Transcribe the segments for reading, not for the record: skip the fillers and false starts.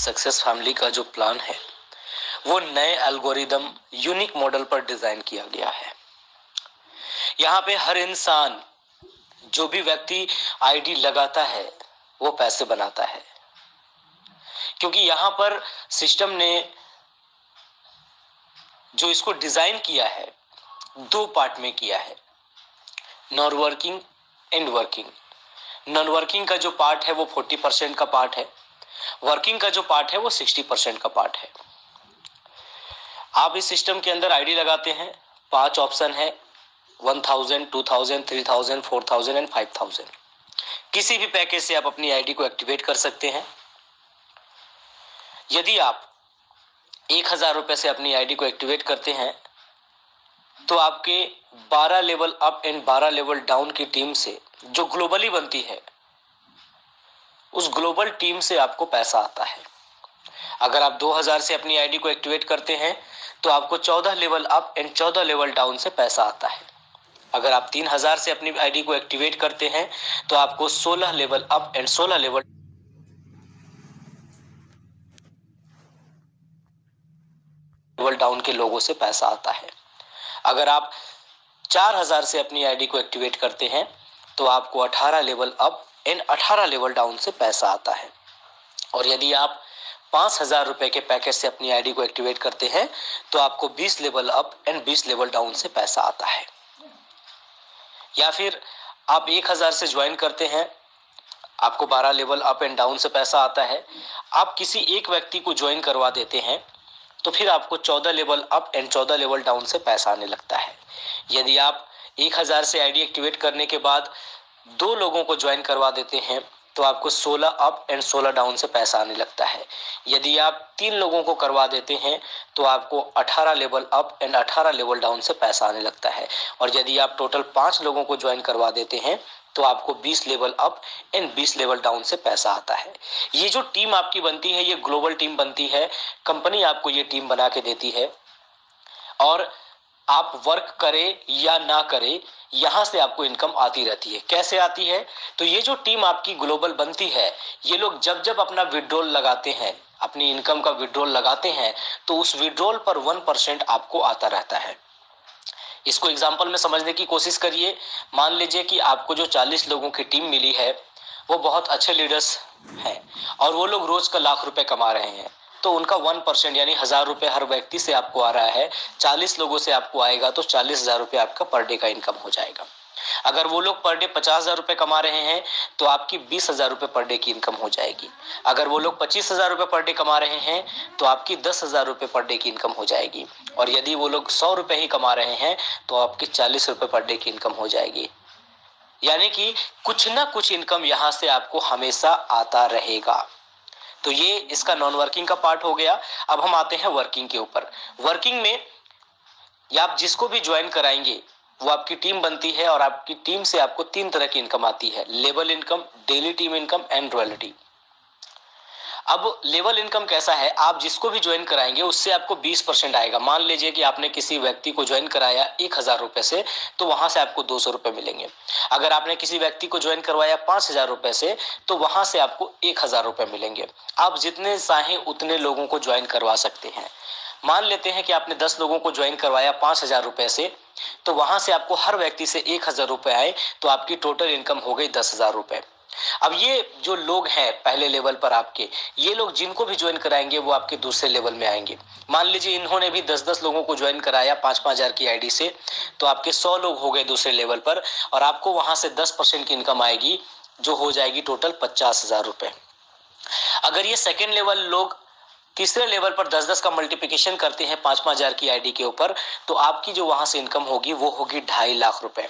Success family का जो plan है वो नए एल्गोरिदम यूनिक मॉडल पर डिजाइन किया गया है। यहाँ पे हर इंसान, जो भी व्यक्ति आईडी लगाता है वो पैसे बनाता है, क्योंकि यहाँ पर सिस्टम ने जो इसको डिजाइन किया है दो पार्ट में किया है, non working and working. Non working का जो पार्ट है वो 40% का पार्ट है, वर्किंग का जो पार्ट है वो 60% का पार्ट है। आप इस सिस्टम के अंदर आईडी लगाते हैं, 5 ऑप्शन है, 1000, 2000, 3000, 4000 एंड 5000। किसी भी पैकेज से आप अपनी आईडी को एक्टिवेट कर सकते हैं। यदि आप 1000 रुपए से अपनी आईडी को एक्टिवेट करते हैं तो आपके 12 level up and 12 level down की टीम से जो ग्लोबली बनती है उस ग्लोबल टीम से आपको पैसा आता है। अगर आप 2000 से अपनी आईडी को एक्टिवेट करते हैं तो आपको 14 level up and 14 level down से पैसा आता है। अगर आप 3000 से अपनी आईडी को एक्टिवेट करते हैं तो आपको 16 level up and 16 level down के लोगों से पैसा आता है। अगर आप 4000 से अपनी आईडी को एक्टिवेट करते हैं तो आपको 18 level up and 18 level down से पैसा आता है। और यदि आप 5000 रुपए के पैकेज से अपनी आईडी को एक्टिवेट करते हैं तो आपको 20 level up and 20 level down से पैसा आता है। या फिर आप 1000 से ज्वाइन करते हैं, आपको 12 लेवल अप एंड डाउन से पैसा आता है। आप किसी एक व्यक्ति को ज्वाइन करवा देते हैं तो फिर आपको 14 level up and 14 level down से पैसा आने लगता है। यदि आप 1000 से आईडी एक्टिवेट करने के बाद 2 लोगों को ज्वाइन करवा देते हैं तो आपको 16 अप एंड 16 डाउन से पैसा आने लगता है। यदि आप 3 लोगों को करवा देते हैं तो आपको 18 level up and 18 level down से पैसा आने लगता है। और यदि आप टोटल 5 लोगों को ज्वाइन करवा देते हैं तो आपको 20 level up and 20 level down से पैसा आता है। ये जो टीम आपकी बनती है ये ग्लोबल टीम बनती है, कंपनी आपको ये टीम बना के देती है। और आप वर्क करें या ना करें, यहां से आपको इनकम आती रहती है। कैसे आती है? तो ये जो टीम आपकी ग्लोबल बनती है, ये लोग जब जब अपना विड्रॉल लगाते हैं, अपनी इनकम का विड्रॉल लगाते हैं, तो उस विड्रॉल पर 1% आपको आता रहता है। इसको एग्जांपल में समझने की कोशिश करिए। मान लीजिए कि आपको जो 40 लोगों की टीम मिली है वो बहुत अच्छे लीडर्स हैं और वो लोग रोज का लाख रुपए कमा रहे हैं, तो उनका 1% यानी 1000 रुपए हर व्यक्ति से आपको आ रहा है। 40 लोगों से आपको आएगा तो 40,000 रुपए आपका पर डे का इनकम हो जाएगा। अगर वो लोग पर डे 50,000 रुपए कमा रहे हैं तो आपकी 20,000 रुपए पर डे की इनकम हो जाएगी। अगर वो लोग 25,000 रुपए पर डे कमा रहे हैं तो आपकी 10,000 रुपए पर डे की इनकम हो जाएगी। और यदि वो लोग 100 रुपए ही कमा रहे हैं तो आपकी 40 रुपए पर डे की इनकम हो जाएगी। यानी कि कुछ ना कुछ इनकम यहां से आपको हमेशा आता रहेगा। तो ये इसका नॉन वर्किंग का पार्ट हो गया। अब हम आते हैं वर्किंग के ऊपर। वर्किंग में या आप जिसको भी ज्वाइन कराएंगे वो आपकी टीम बनती है और आपकी टीम से आपको 3 तरह की इनकम आती है, level income, daily team income and royalty. अब लेवल इनकम कैसा है? आप जिसको भी ज्वाइन कराएंगे उससे आपको 20% आएगा। मान लीजिए कि आपने किसी व्यक्ति को ज्वाइन कराया 1000 रुपए से, तो वहां से आपको 200 रुपए मिलेंगे। अगर आपने किसी व्यक्ति को ज्वाइन करवाया 5000 रुपए से तो वहां से आपको 1000 रुपए मिलेंगे। आप जितने चाहें उतने लोगों को ज्वाइन करवा सकते हैं। मान लेते हैं कि आपने 10 लोगों को ज्वाइन करवाया 5000 रुपए से, तो वहां से आपको हर व्यक्ति से 1000 रुपए आए तो आपकी टोटल इनकम हो गई 10,000 रुपए। अब ये जो लोग हैं पहले लेवल पर आपके, ये लोग जिनको भी ज्वाइन कराएंगे वो आपके दूसरे लेवल में आएंगे। मान लीजिए इन्होंने भी 10-10 लोगों को ज्वाइन कराया 5-5 हजार की आईडी से, तो आपके 100 लोग हो गए दूसरे लेवल पर और आपको वहां से 10% की इनकम आएगी जो हो जाएगी टोटल 50,000 रुपए। अगर ये सेकेंड लेवल लोग तीसरे लेवल पर 10-10 का मल्टीप्लिकेशन करते हैं 5-5 हजार की आईडी के ऊपर, तो आपकी जो वहां से इनकम होगी वो होगी 2.5 लाख रुपए।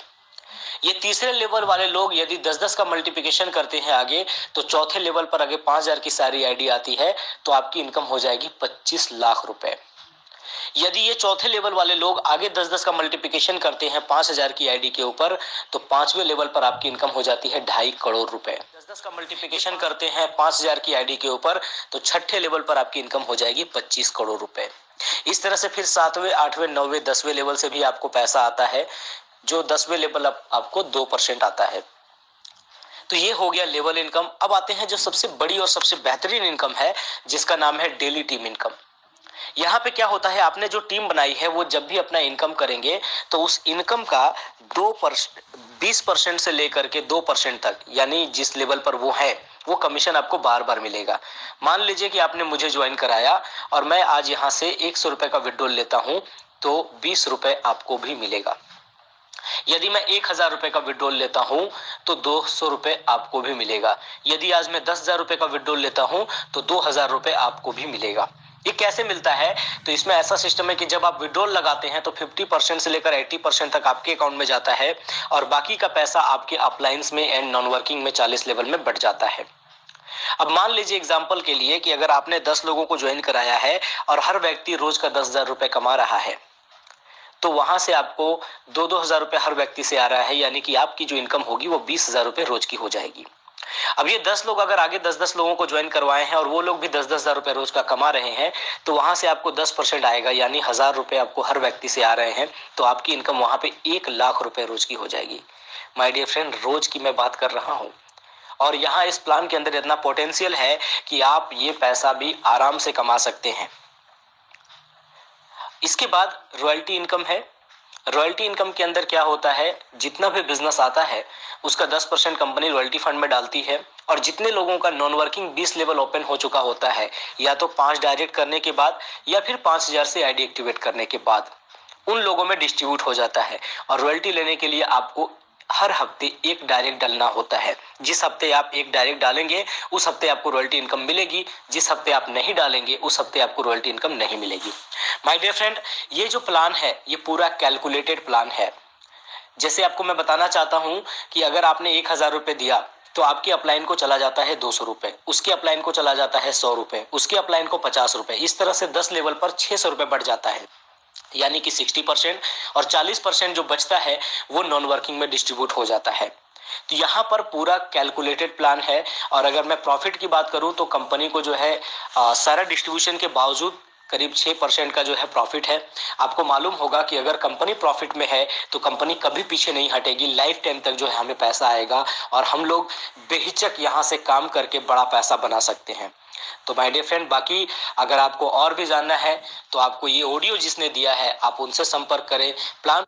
ये तीसरे लेवल वाले लोग यदि 10-10 का मल्टीप्लिकेशन करते हैं आगे, तो चौथे लेवल पर आगे 5000 की सारी आईडी आती है तो आपकी इनकम हो जाएगी 25 लाख रुपए। यदि ये चौथे लेवल वाले लोग आगे 10-10 का मल्टीप्लिकेशन करते हैं 5000 की आईडी के ऊपर, तो 5वें लेवल पर आपकी इनकम हो जाती है 2.5 करोड़ रुपए। 10-10 का मल्टीप्लिकेशन करते हैं 5000 की आईडी के ऊपर, तो छठे लेवल पर आपकी इनकम हो जाएगी 25 करोड़ रुपए। इस तरह से फिर 7वें, 8वें, 9वें, 10वें लेवल से भी आपको पैसा आता है, जो 10वें लेवल आपको 2% आता है। तो ये हो गया लेवल इनकम। अब आते हैं जो सबसे बड़ी और सबसे बेहतरीन इनकम है, जिसका नाम है डेली टीम इनकम। यहाँ पे क्या होता है, आपने जो टीम बनाई है वो जब भी अपना इनकम करेंगे तो उस इनकम का 20% से लेकर के 2% तक, यानी जिस लेवल पर वो है वो कमीशन आपको बार बार मिलेगा। मान लीजिए कि आपने मुझे ज्वाइन कराया और मैं आज यहाँ से 100 रुपए का विड्रॉल लेता हूँ तो 20 रुपए आपको भी मिलेगा। यदि मैं 1000 रुपए का विड्रॉल लेता हूं तो 200 रुपए आपको भी मिलेगा। यदि आज मैं 10,000 रुपए का विड्रॉल लेता हूं तो 2000 रुपए आपको भी मिलेगा। ये कैसे मिलता है, तो इसमें ऐसा सिस्टम है कि जब आप विड्रॉल लगाते हैं तो 50% से लेकर 80% तक आपके अकाउंट में जाता है और बाकी का पैसा आपके अपलाइंस में एंड नॉन वर्किंग में 40 लेवल में बढ़ जाता है। अब मान लीजिए एग्जांपल के लिए कि अगर आपने 10 लोगों को ज्वाइन कराया है और हर व्यक्ति रोज का 10,000 रुपए कमा रहा है, तो वहां से आपको 2-2 हजार रुपए हर व्यक्ति से आ रहा है, यानी कि आपकी जो इनकम होगी वो 20,000 रुपए रोज की हो जाएगी। अब ये 10 लोग अगर आगे 10-10 लोगों को ज्वाइन करवाए हैं और वो लोग भी 10-10 हजार रुपए रोज का कमा रहे हैं, तो वहां से आपको 10% आएगा, यानी 1000 रुपए आपको हर व्यक्ति से आ रहे हैं, तो आपकी इनकम वहां पे 1,00,000 रुपए रोज की हो जाएगी। माय डियर फ्रेंड, रोज की मैं बात कर रहा हूँ। और यहाँ इस प्लान के अंदर इतना पोटेंशियल है कि आप ये पैसा भी आराम से कमा सकते हैं। इसके बाद रॉयल्टी इनकम है। रॉयल्टी इनकम के अंदर क्या होता है, जितना भी बिजनेस आता है उसका 10% कंपनी रॉयल्टी फंड में डालती है और जितने लोगों का नॉन वर्किंग 20 लेवल ओपन हो चुका होता है, या तो 5 डायरेक्ट करने के बाद या फिर 5,000 से आईडी एक्टिवेट करने के बाद, उन लोगों में डिस्ट्रीब्यूट हो जाता है। और रॉयल्टी लेने के लिए आपको हर हफ्ते एक डायरेक्ट डालना होता है। जिस हफ्ते आप एक डायरेक्ट डालेंगे उस हफ्ते आपको रॉयल्टी इनकम मिलेगी, जिस हफ्ते आप नहीं डालेंगे उस हफ्ते आपको रॉयल्टी इनकम नहीं मिलेगी। माय डियर फ्रेंड, ये जो प्लान है ये पूरा कैलकुलेटेड प्लान है। जैसे आपको मैं बताना चाहता हूं कि अगर आपने 1,000 रुपए दिया तो आपके अपलाइन को चला जाता है 200 रुपए, उसके अपलाइन को चला जाता है 100 रुपए, उसके अपलाइन को 50 रुपए, इस तरह से 10 लेवल पर 600 रुपए बढ़ जाता है, यानी कि 60%। और 40% जो बचता है वो नॉन वर्किंग में डिस्ट्रीब्यूट हो जाता है। तो यहाँ पर पूरा कैलकुलेटेड प्लान है। और अगर मैं प्रॉफिट की बात करूं तो कंपनी को जो है सारा डिस्ट्रीब्यूशन के बावजूद करीब 6% का जो है प्रॉफिट है। आपको मालूम होगा कि अगर कंपनी प्रॉफिट में है तो कंपनी कभी पीछे नहीं हटेगी, लाइफ टाइम तक जो है हमें पैसा आएगा और हम लोग बेहिचक यहाँ से काम करके बड़ा पैसा बना सकते हैं। तो माय डियर फ्रेंड, बाकी अगर आपको और भी जानना है तो आपको ये ऑडियो जिसने दिया है आप उनसे संपर्क करें। प्लान